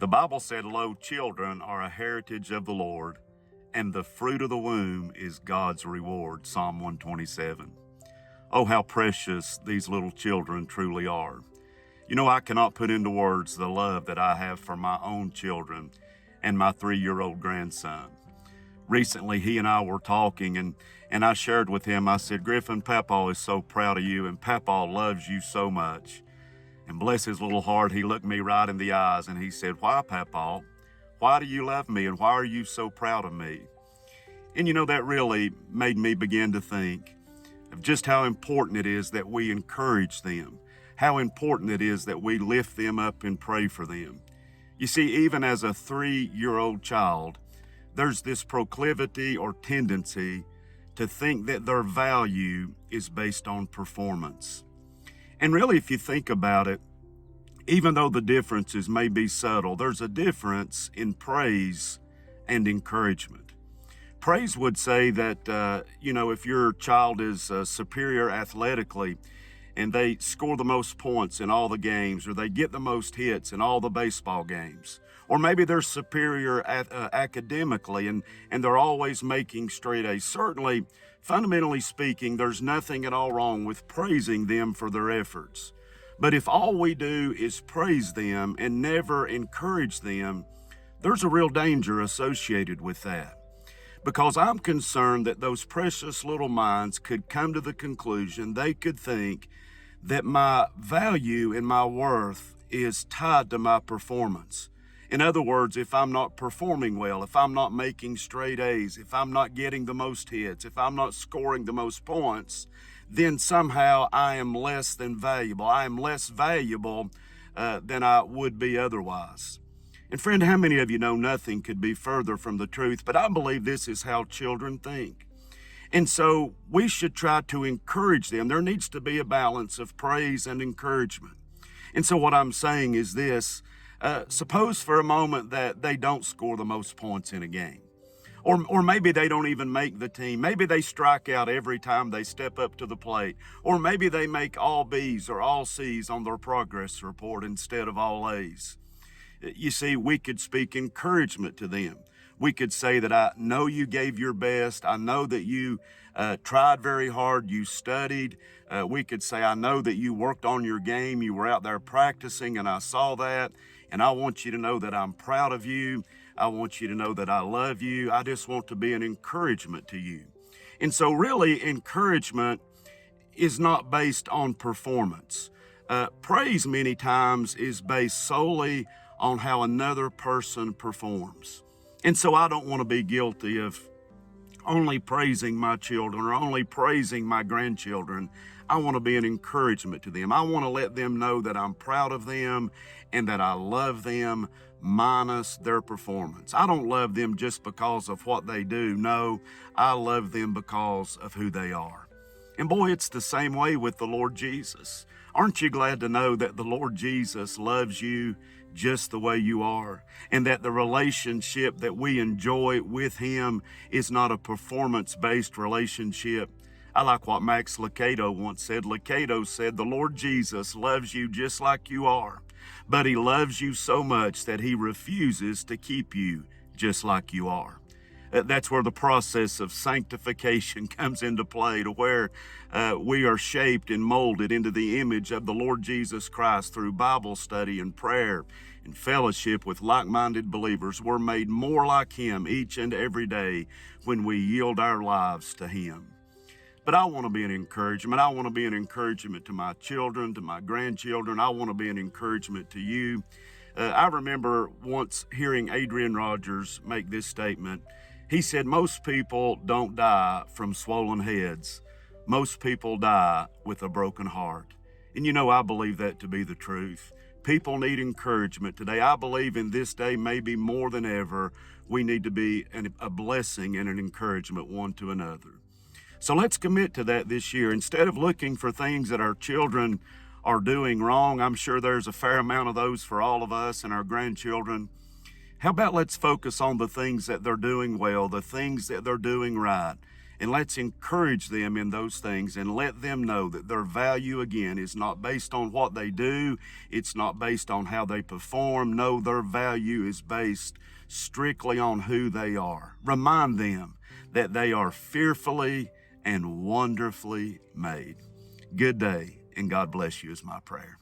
The Bible said, "Lo, children are a heritage of the Lord, and the fruit of the womb is God's reward." Psalm 127. Oh, how precious these little children truly are. You know, I cannot put into words the love that I have for my own children and my 3-year-old grandson. Recently, he and I were talking, and I shared with him, I said, "Griffin, Papa is so proud of you, and Papa loves you so much." And bless his little heart, he looked me right in the eyes and he said, "Why, Papa? Why do you love me, and why are you so proud of me?" And you know, that really made me begin to think of just how important it is that we encourage them, how important it is that we lift them up and pray for them. You see, even as a 3-year-old child, there's this proclivity or tendency to think that their value is based on performance. And really, if you think about it, even though the differences may be subtle, there's a difference in praise and encouragement. Praise would say that, if your child is superior athletically and they score the most points in all the games, or they get the most hits in all the baseball games, or maybe they're superior academically and they're always making straight A's. Certainly, fundamentally speaking, there's nothing at all wrong with praising them for their efforts. But if all we do is praise them and never encourage them, there's a real danger associated with that. Because I'm concerned that those precious little minds could come to the conclusion, they could think that my value and my worth is tied to my performance. In other words, if I'm not performing well, if I'm not making straight A's, if I'm not getting the most hits, if I'm not scoring the most points, then somehow I am less than valuable. I am less valuable than I would be otherwise. And friend, how many of you know nothing could be further from the truth? But I believe this is how children think. And so we should try to encourage them. There needs to be a balance of praise and encouragement. And so what I'm saying is this. Suppose for a moment that they don't score the most points in a game. Or maybe they don't even make the team. Maybe they strike out every time they step up to the plate. Or maybe they make all B's or all C's on their progress report instead of all A's. You see, we could speak encouragement to them. We could say that I know you gave your best. I know that you tried very hard. You studied. We could say, I know that you worked on your game. You were out there practicing, and I saw that. And I want you to know that I'm proud of you. I want you to know that I love you. I just want to be an encouragement to you. And so really, encouragement is not based on performance. Praise many times is based solely on how another person performs. And so I don't want to be guilty of only praising my children or only praising my grandchildren. I want to be an encouragement to them. I want to let them know that I'm proud of them and that I love them minus their performance. I don't love them just because of what they do. No, I love them because of who they are. And boy, it's the same way with the Lord Jesus. Aren't you glad to know that the Lord Jesus loves you just the way you are, and that the relationship that we enjoy with Him is not a performance-based relationship? I like what Max Lucado once said. Lucado said, "The Lord Jesus loves you just like you are, but He loves you so much that He refuses to keep you just like you are." That's where the process of sanctification comes into play, to where we are shaped and molded into the image of the Lord Jesus Christ through Bible study and prayer and fellowship with like-minded believers. We're made more like Him each and every day when we yield our lives to Him. But I want to be an encouragement. I want to be an encouragement to my children, to my grandchildren. I want to be an encouragement to you. I remember once hearing Adrian Rogers make this statement. He said, "Most people don't die from swollen heads. Most people die with a broken heart." And you know, I believe that to be the truth. People need encouragement today. I believe in this day, maybe more than ever, we need to be a blessing and an encouragement one to another. So let's commit to that this year. Instead of looking for things that our children are doing wrong, I'm sure there's a fair amount of those for all of us and our grandchildren. How about let's focus on the things that they're doing well, the things that they're doing right, And let's encourage them in those things and let them know that their value, again, is not based on what they do. It's not based on how they perform. No, their value is based strictly on who they are. Remind them that they are fearfully and wonderfully made. Good day, and God bless you is my prayer.